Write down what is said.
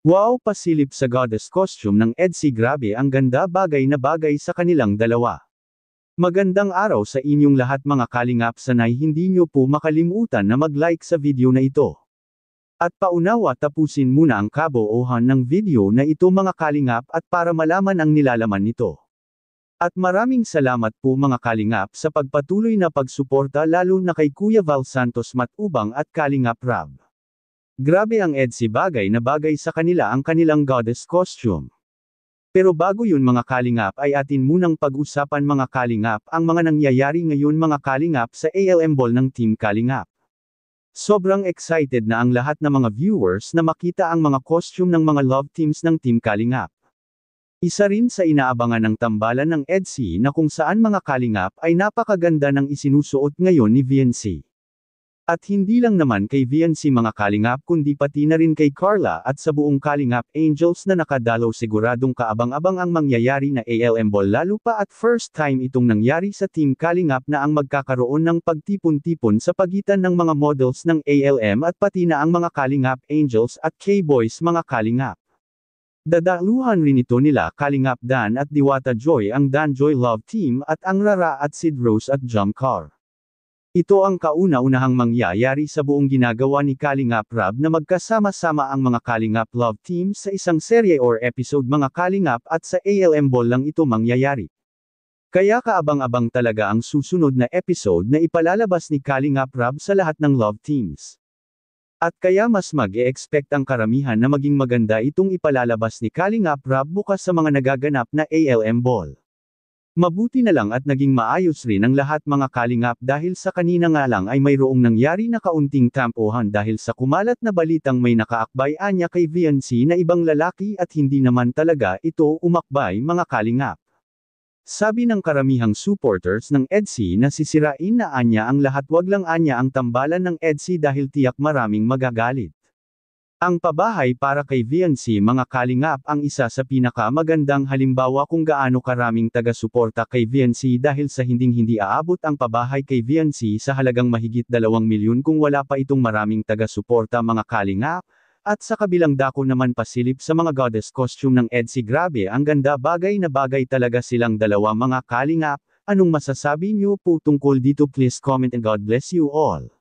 Wow, pasilip sa goddess costume ng EDSI, grabe ang ganda, bagay na bagay sa kanilang dalawa. Magandang araw sa inyong lahat mga kalingap, sanay hindi nyo po makalimutan na mag-like sa video na ito. At paunawa tapusin muna ang kabuuhan ng video na ito mga kalingap at para malaman ang nilalaman nito. At maraming salamat po mga kalingap sa pagpatuloy na pagsuporta lalo na kay Kuya Val Santos Matubang at Kalingap Rab. Grabe ang EDSI, bagay na bagay sa kanila ang kanilang goddess costume. Pero bago yun mga kalingap ay atin munang pag-usapan mga kalingap ang mga nangyayari ngayon mga kalingap sa ALM Ball ng Team Kalingap. Sobrang excited na ang lahat ng mga viewers na makita ang mga costume ng mga love teams ng Team Kalingap. Isa rin sa inaabangan ng tambalan ng EDSI na kung saan mga kalingap ay napakaganda ng isinusuot ngayon ni VNC. At hindi lang naman kay VNC mga kalingap kundi pati na rin kay Carla at sa buong Kalingap Angels na nakadalaw, siguradong kaabang-abang ang mangyayari na ALM Ball, lalo pa at first time itong nangyari sa Team Kalingap na ang magkakaroon ng pagtipon-tipon sa pagitan ng mga models ng ALM at pati na ang mga Kalingap Angels at K-Boys mga kalingap. Dadaluhan rin ito nila Kalingap Dan at Diwata Joy, ang Dan Joy Love Team at ang Rara at Sid Rose at Jumcar. Ito ang kauna-unahang mangyayari sa buong ginagawa ni Kalingap Rab na magkasama-sama ang mga Kalingap Love Team sa isang serye or episode mga kalingap, at sa ALM Ball lang ito mangyayari. Kaya kaabang-abang talaga ang susunod na episode na ipalalabas ni Kalingap Rab sa lahat ng Love Teams. At kaya mas mag-e-expect ang karamihan na maging maganda itong ipalalabas ni Kalingap Rab bukas sa mga nagaganap na ALM Ball. Mabuti na lang at naging maayos rin ang lahat mga kalingap, dahil sa kanina nga lang ay mayroong nangyari na kaunting tampuhan dahil sa kumalat na balitang may nakaakbay anya kay VNC na ibang lalaki at hindi naman talaga ito umakbay mga kalingap. Sabi ng karamihang supporters ng EDSI na sisirain na anya ang lahat, wag lang anya ang tambalan ng EDSI dahil tiyak maraming magagalit. Ang pabahay para kay VNC mga kalingap ang isa sa pinakamagandang halimbawa kung gaano karaming taga-suporta kay VNC, dahil sa hinding-hindi aabot ang pabahay kay VNC sa halagang mahigit 2 milyon kung wala pa itong maraming taga-suporta mga kalingap. At sa kabilang dako naman pasilip sa mga goddess costume ng EDSI, grabe ang ganda, bagay na bagay talaga silang dalawa mga kalingap. Anong masasabi niyo po tungkol dito? Please comment and God bless you all.